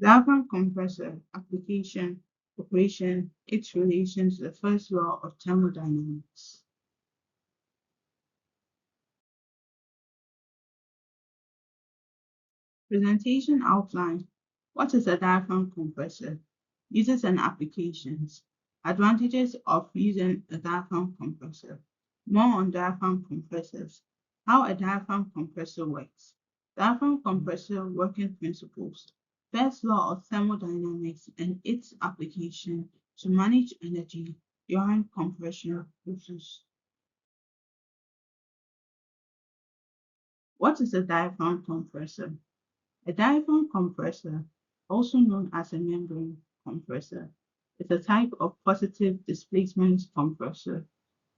Diaphragm compressor application operation, its relation to the first law of thermodynamics. Presentation outline. What is a diaphragm compressor? Uses and applications. Advantages of using a diaphragm compressor. More on diaphragm compressors. How a diaphragm compressor works. Diaphragm compressor working principles. First law of thermodynamics and its application to manage energy during compression process. What is a diaphragm compressor? A diaphragm compressor, also known as a membrane compressor, is a type of positive displacement compressor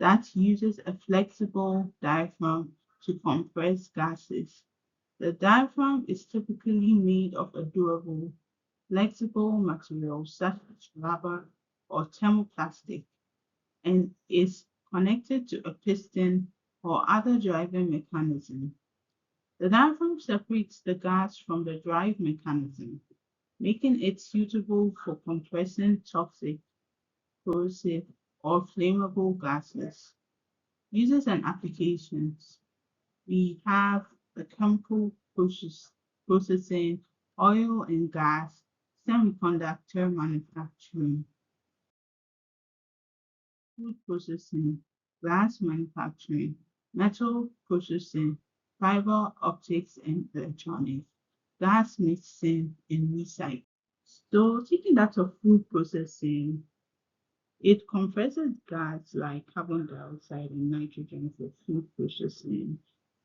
that uses a flexible diaphragm to compress gases. The diaphragm is typically made of a durable, flexible material such as rubber or thermoplastic and is connected to a piston or other driving mechanism. The diaphragm separates the gas from the drive mechanism, making it suitable for compressing toxic, corrosive, or flammable gases. Uses and applications. We have the chemical processing, oil and gas, semiconductor manufacturing, food processing, glass manufacturing, metal processing, fiber optics and electronics, gas mixing and recycling. So taking that of food processing, it compresses gas like carbon dioxide and nitrogen for food processing.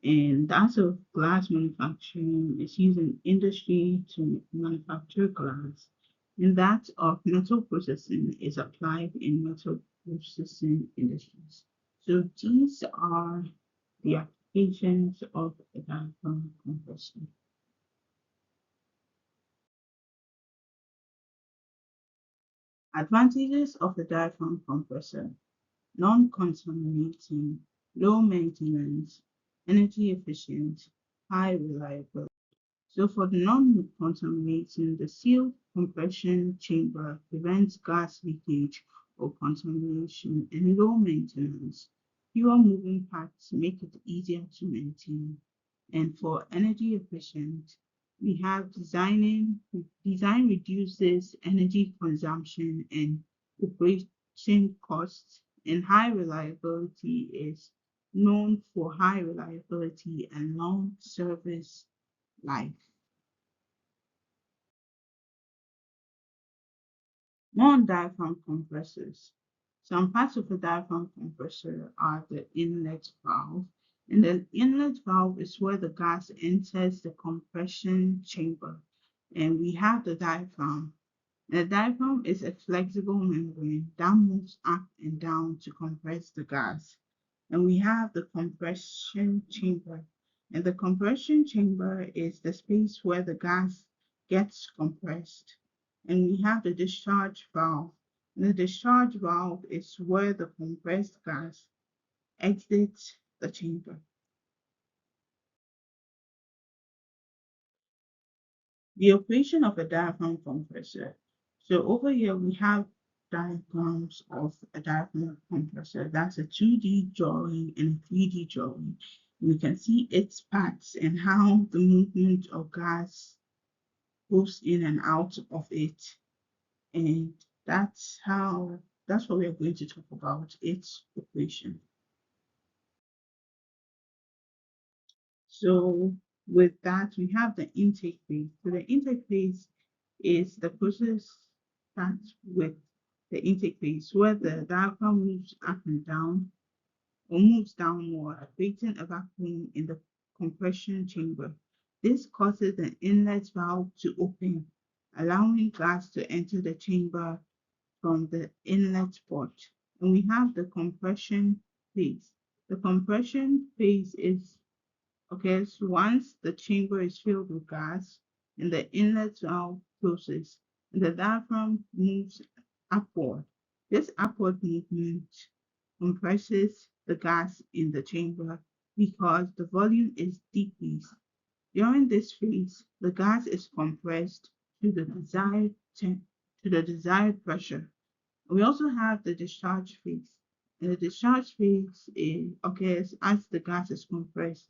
And that of glass manufacturing is used in industry to manufacture glass. And that of metal processing is applied in metal processing industries. So these are the applications of a diaphragm compressor. Advantages of the diaphragm compressor: non-contaminating, low maintenance, energy efficient, high reliability. So for the non-contaminating, the sealed compression chamber prevents gas leakage or contamination, and low maintenance. Fewer moving parts make it easier to maintain. And for energy efficient, we have design reduces energy consumption and operation costs, and high reliability is known for high reliability and long service life. More on diaphragm compressors. Some parts of a diaphragm compressor are the inlet valve. And the inlet valve is where the gas enters the compression chamber. And we have the diaphragm. The diaphragm is a flexible membrane that moves up and down to compress the gas. And we have the compression chamber. And the compression chamber is the space where the gas gets compressed. And we have the discharge valve. And the discharge valve is where the compressed gas exits the chamber. The operation of a diaphragm compressor. So over here we have diagrams of a diaphragm compressor. That's a 2D drawing and a 3D drawing. We can see its parts and how the movement of gas goes in and out of it. And that's what we're going to talk about, its operation. So with that, we have the intake phase. So the intake phase is the process starts with the intake phase where the diaphragm moves up and down or moves downward, creating a vacuum in the compression chamber. This causes the inlet valve to open, allowing gas to enter the chamber from the inlet port. And we have the compression phase. The compression phase is okay, so once the chamber is filled with gas and the inlet valve closes, and the diaphragm moves upward. This upward movement compresses the gas in the chamber because the volume is decreased. During this phase, the gas is compressed to the desired pressure. We also have the discharge phase. And the discharge phase occurs as the gas is compressed.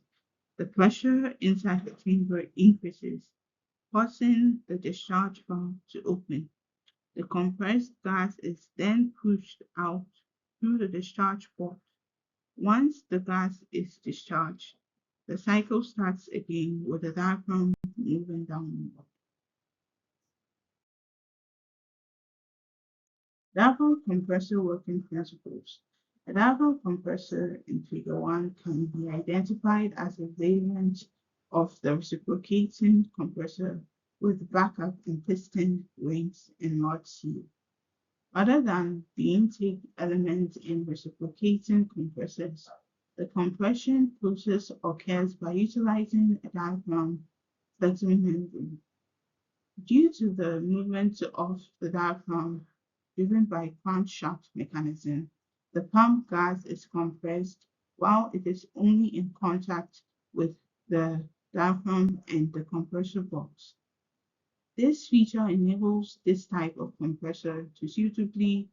The pressure inside the chamber increases, causing the discharge valve to open. The compressed gas is then pushed out through the discharge port. Once the gas is discharged, the cycle starts again with the diaphragm moving downward. Diaphragm compressor working principles. A diaphragm compressor in Figure 1 can be identified as a variant of the reciprocating compressor with backup and piston rings and rod seal. Other than the intake element in reciprocating compressors, the compression process occurs by utilizing a diaphragm flexible membrane. Due to the movement of the diaphragm driven by crankshaft mechanism, the pump gas is compressed while it is only in contact with the diaphragm and the compressor box. This feature enables this type of compressor to suitably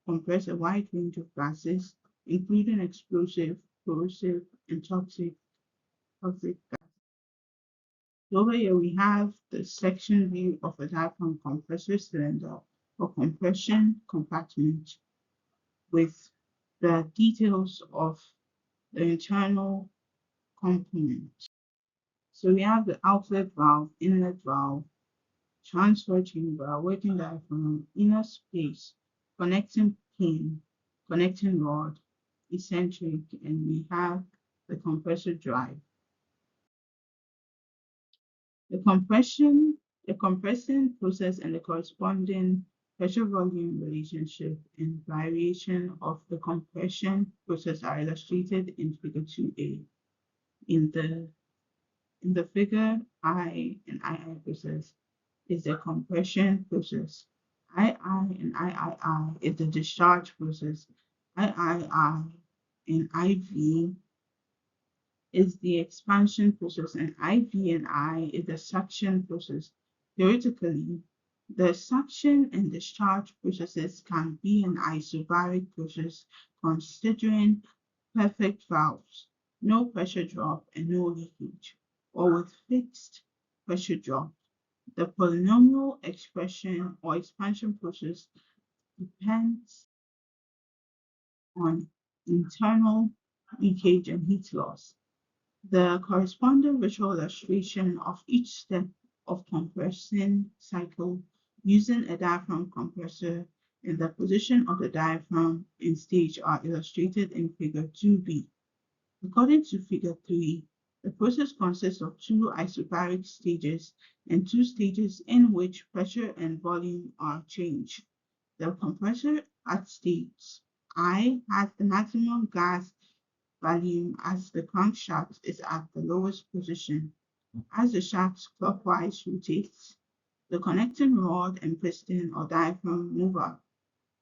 compress a wide range of gases, including explosive, corrosive, and toxic gases. Over here we have the section view of a diaphragm compressor cylinder or compression compartment with the details of the internal component. So we have the outlet valve, inlet valve, transfer chamber, working diaphragm, inner space, connecting pin, connecting rod, eccentric, and we have the compressor drive. The compressing process and the corresponding pressure volume relationship and variation of the compression process are illustrated in figure 2a. In the figure, I and II process is the compression process. II and III is the discharge process. III and IV is the expansion process, and IV and I is the suction process. Theoretically, the suction and discharge processes can be an isobaric process considering perfect valves, no pressure drop and no leakage, or with fixed pressure drop. The polynomial expression or expansion process depends on internal leakage and heat loss. The corresponding visual illustration of each step of compressing cycle using a diaphragm compressor and the position of the diaphragm in stage are illustrated in figure 2b. According to figure 3, the process consists of two isobaric stages and two stages in which pressure and volume are changed. The compressor at stage I has the maximum gas volume as the crankshaft is at the lowest position. As the shaft clockwise rotates, the connecting rod and piston or diaphragm move up.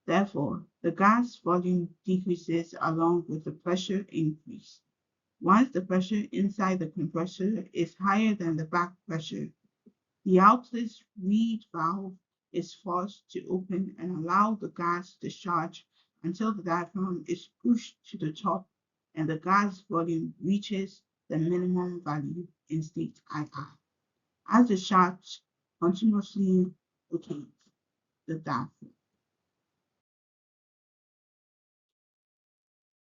Therefore, the gas volume decreases along with the pressure increase. Once the pressure inside the compressor is higher than the back pressure, the outlet reed valve is forced to open and allow the gas to discharge until the diaphragm is pushed to the top and the gas volume reaches the minimum value in state II. As the shaft continuously rotates the diaphragm.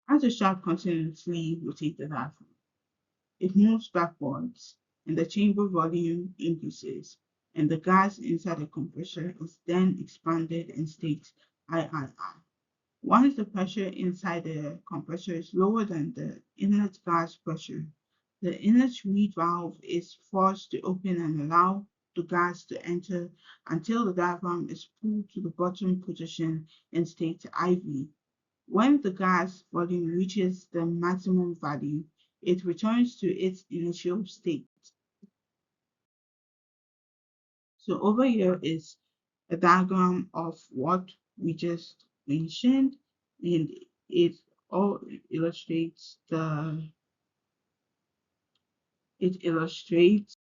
As the shaft continuously rotates the diaphragm, it moves backwards and the chamber volume increases, and the gas inside the compressor is then expanded in state III. Once the pressure inside the compressor is lower than the inlet gas pressure, the inlet reed valve is forced to open and allow the gas to enter until the diaphragm is pulled to the bottom position in state IV. When the gas volume reaches the maximum value, it returns to its initial state. So over here is a diagram of what we just mentioned, and it all illustrates it illustrates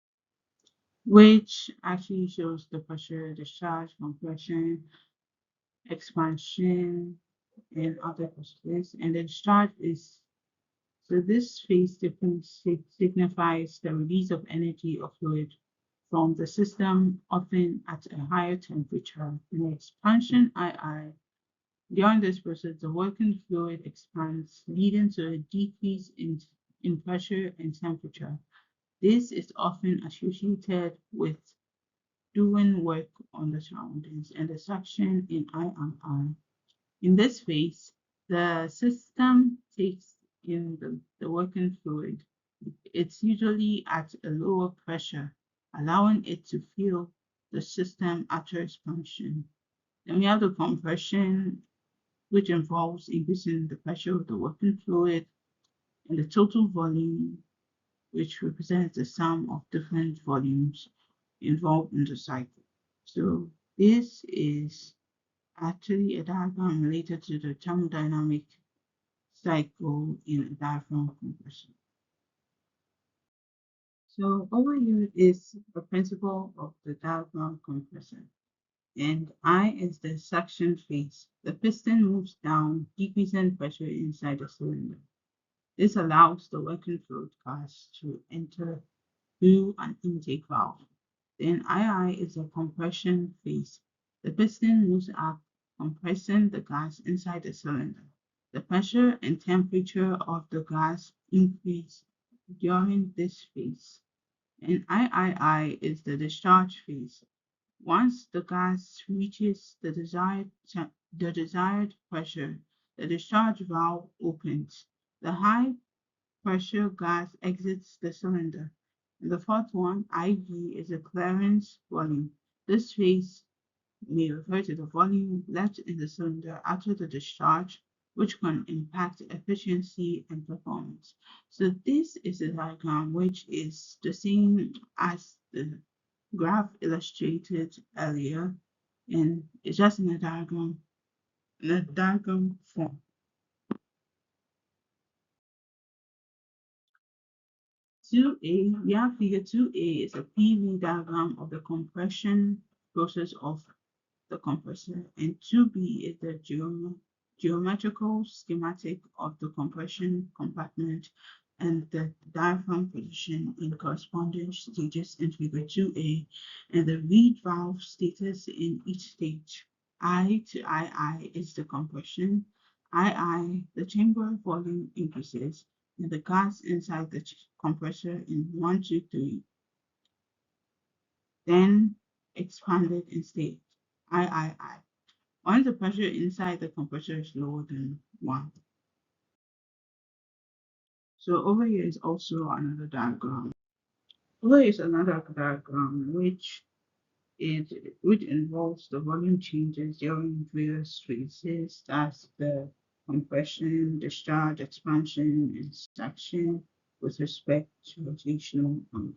which actually shows the pressure, discharge, compression, expansion, and other processes. And the discharge is so this phase difference signifies the release of energy or fluid from the system, often at a higher temperature. In expansion II, during this process, the working fluid expands, leading to a decrease in pressure and temperature. This is often associated with doing work on the surroundings and the suction in III. In this phase, the system takes in the working fluid. It's usually at a lower pressure, allowing it to fill the system after expansion. Then we have the compression, which involves increasing the pressure of the working fluid and the total volume, which represents the sum of different volumes involved in the cycle. So this is actually a diagram related to the thermodynamic cycle in a diaphragm compressor. So over here is the principle of the diaphragm compressor. And I is the suction phase. The piston moves down, decreasing pressure inside the cylinder. This allows the working fluid gas to enter through an intake valve. Then II is a compression phase. The piston moves up, compressing the gas inside the cylinder. The pressure and temperature of the gas increase during this phase. And III is the discharge phase. Once the gas reaches the desired pressure, the discharge valve opens. The high pressure gas exits the cylinder. And the fourth one, IV, is a clearance volume. This phase may refer to the volume left in the cylinder after the discharge, which can impact efficiency and performance. So this is a diagram which is the same as the graph illustrated earlier, and it's just in a diagram form. 2A, we have figure 2A is a PV diagram of the compression process of the compressor, and 2B is the geometrical schematic of the compression compartment and the diaphragm position in corresponding stages in figure 2A, and the reed valve status in each stage. I to II is the compression. II, the chamber volume increases, and the gas inside the compressor in 1, 2, 3, then expanded in state III. Once the pressure inside the compressor is lower than 1. So over here is also another diagram. Over here is another diagram which involves the volume changes during various phases. That's the compression, discharge, expansion, and suction with respect to rotational angle.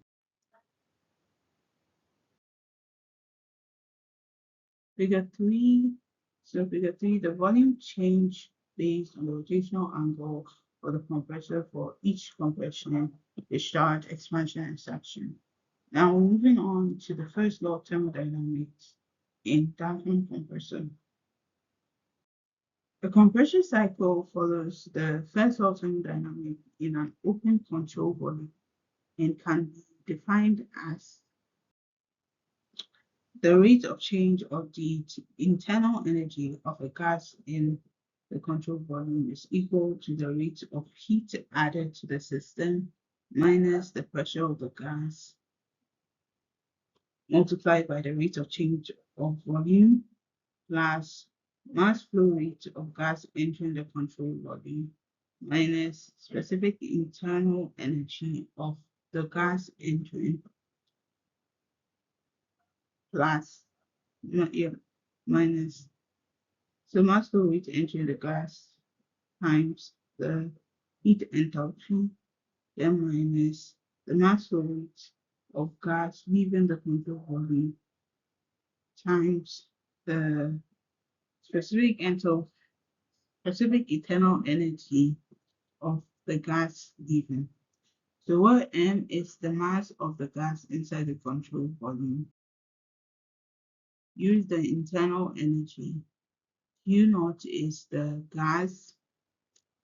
Figure 3. So figure 3, the volume change based on the rotational angle for the compressor for each compression, discharge, expansion, and suction. Now moving on to the first law of thermodynamics in diaphragm compressor. The compression cycle follows the first law of thermodynamics in an open control volume and can be defined as the rate of change of the internal energy of a gas in the control volume is equal to the rate of heat added to the system minus the pressure of the gas multiplied by the rate of change of volume plus mass flow rate of gas entering the control volume minus specific internal energy of the gas entering plus minus so mass flow rate entering the gas times the heat enthalpy, then minus the mass flow rate of gas leaving the control volume times the specific internal energy of the gas leaving. So where m is the mass of the gas inside the control volume. U is the internal energy. U naught is the gas,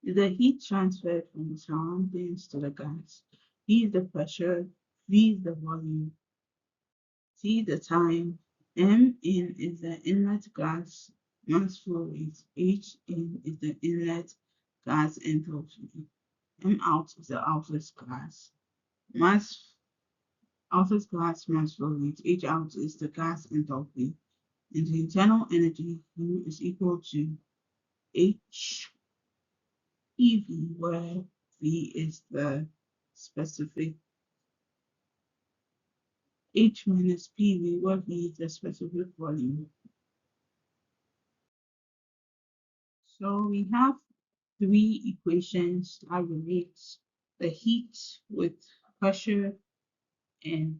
is the heat transferred from the surroundings to the gas. V is the pressure, V is the volume, T the time, M in is the inlet gas mass flow rate, H in is the inlet gas enthalpy, M out is the outlet gas mass mass flow rate, H out is the gas enthalpy, and the internal energy U is equal to H PV, where V is the specific H minus PV, where V is the specific volume. So we have three equations that relate the heat with pressure and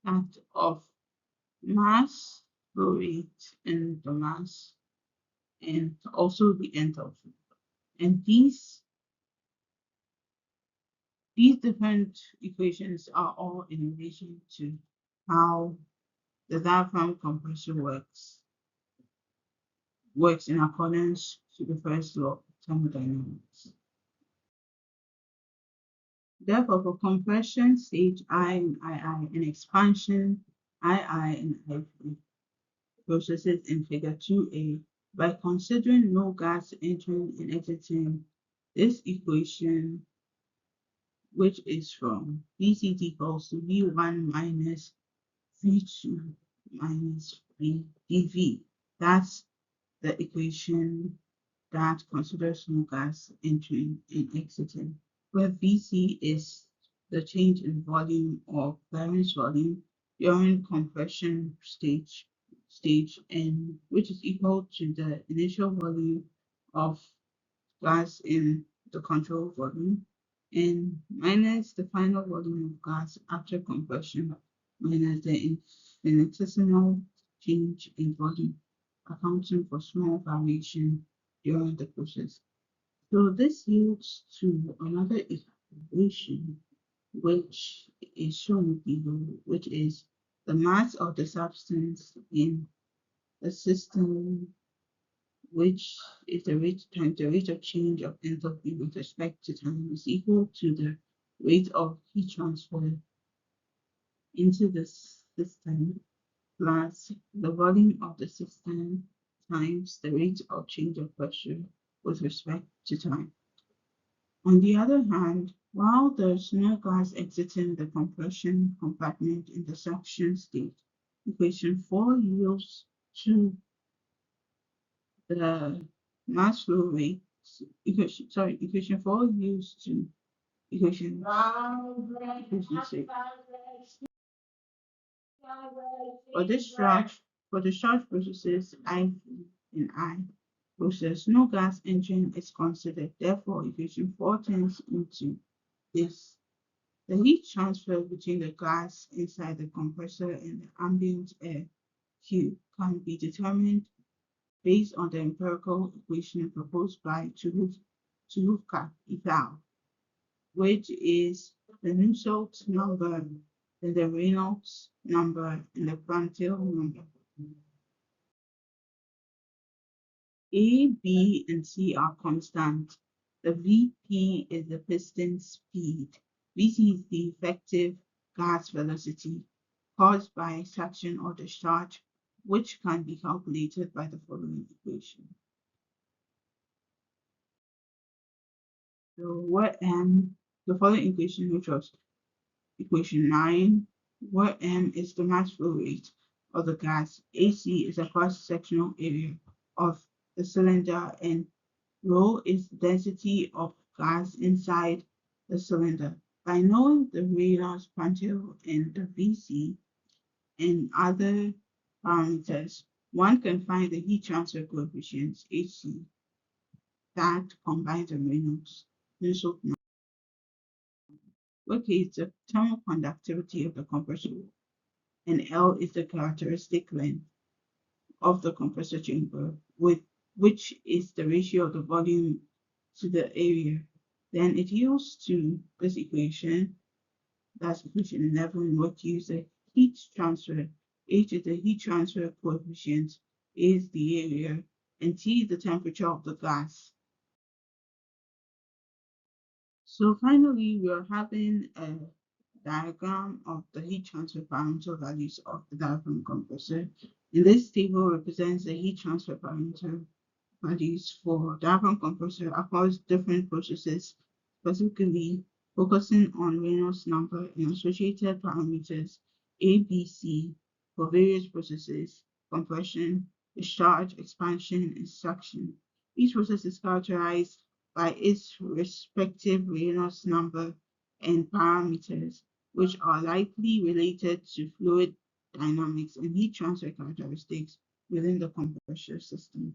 that of mass flow rate and the mass and also the enthalpy. And these different equations are all in relation to how the diaphragm compressor works in accordance to the first law of thermodynamics. Therefore, for compression stage I and II and expansion II and IV processes in figure 2a, by considering no gas entering and exiting, this equation, which is from Vc equals to V1 minus V2 minus V dV. That's the equation that considers no gas entering and exiting, where Vc is the change in volume or clearance volume during compression stage, and which is equal to the initial volume of gas in the control volume and minus the final volume of gas after compression minus the infinitesimal change in volume, accounting for small variation during the process. So this yields to another equation which is shown below, which is the mass of the substance in the system, which is the rate times the rate of change of enthalpy with respect to time, is equal to the rate of heat transfer into the system plus the volume of the system times the rate of change of pressure with respect to time. On the other hand, while there's no gas exiting the compression compartment in the suction state, equation 4 yields to the mass flow rate. Equation 4 yields to equation 6. For discharge processes I and I process, no gas entering is considered. Therefore, equation 4 turns into this. The heat transfer between the gas inside the compressor and the ambient air Q can be determined based on the empirical equation proposed by Tulufka et al., which is the Nusselt number, then the Reynolds number, and the Prandtl number. A, B, and C are constant. The Vp is the piston speed. Vc is the effective gas velocity caused by suction or discharge, which can be calculated by the following equation. So where the following equation, which was equation 9, where m is the mass flow rate of the gas, AC is the cross-sectional area of the cylinder, and rho is the density of gas inside the cylinder. By knowing the Reynolds, Prandtl, and the Vc and other parameters, one can find the heat transfer coefficients Hc that combine the Reynolds Nusselt number. Okay, it's the thermal conductivity of the compressor, and L is the characteristic length of the compressor chamber, which is the ratio of the volume to the area. Then it yields to this equation, That's equation 11. What use the heat transfer? H is the heat transfer coefficient, A is the area, and T is the temperature of the gas. So finally, we are having a diagram of the heat transfer parameter values of the diaphragm compressor. In this table represents the heat transfer parameter values for diaphragm compressor across different processes, specifically focusing on Reynolds number and associated parameters A, B, C for various processes: compression, discharge, expansion, and suction. Each process is characterized by its respective Reynolds number and parameters, which are likely related to fluid dynamics and heat transfer characteristics within the compressor system.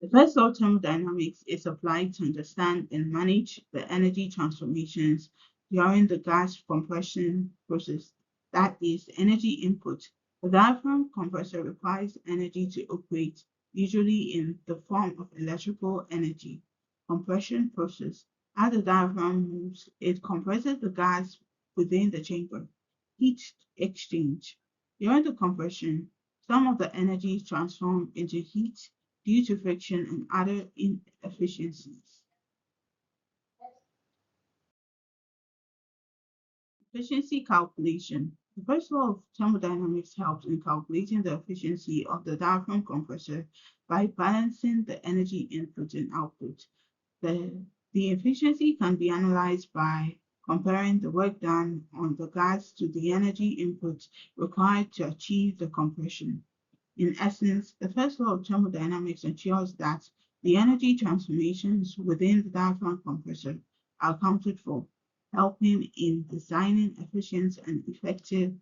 The first law of thermodynamics is applied to understand and manage the energy transformations during the gas compression process, that is, energy input. The diaphragm compressor requires energy to operate, usually in the form of electrical energy. Compression process. As the diaphragm moves, it compresses the gas within the chamber. Heat exchange. During the compression, some of the energy is transformed into heat due to friction and other inefficiencies. Efficiency calculation. The first law of thermodynamics helps in calculating the efficiency of the diaphragm compressor by balancing the energy input and output. The efficiency can be analyzed by comparing the work done on the gas to the energy input required to achieve the compression. In essence, the first law of thermodynamics ensures that the energy transformations within the diaphragm compressor are accounted for, helping in designing efficient and effective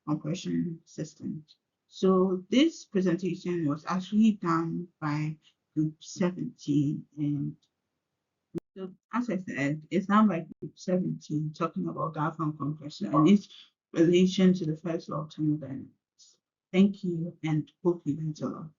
compression systems. So this presentation was actually done by Group 17, and so as I said, it's done by Group 17, talking about diaphragm compressor and its relation to the first law of thermodynamics. Thank you, and hope you learned a lot.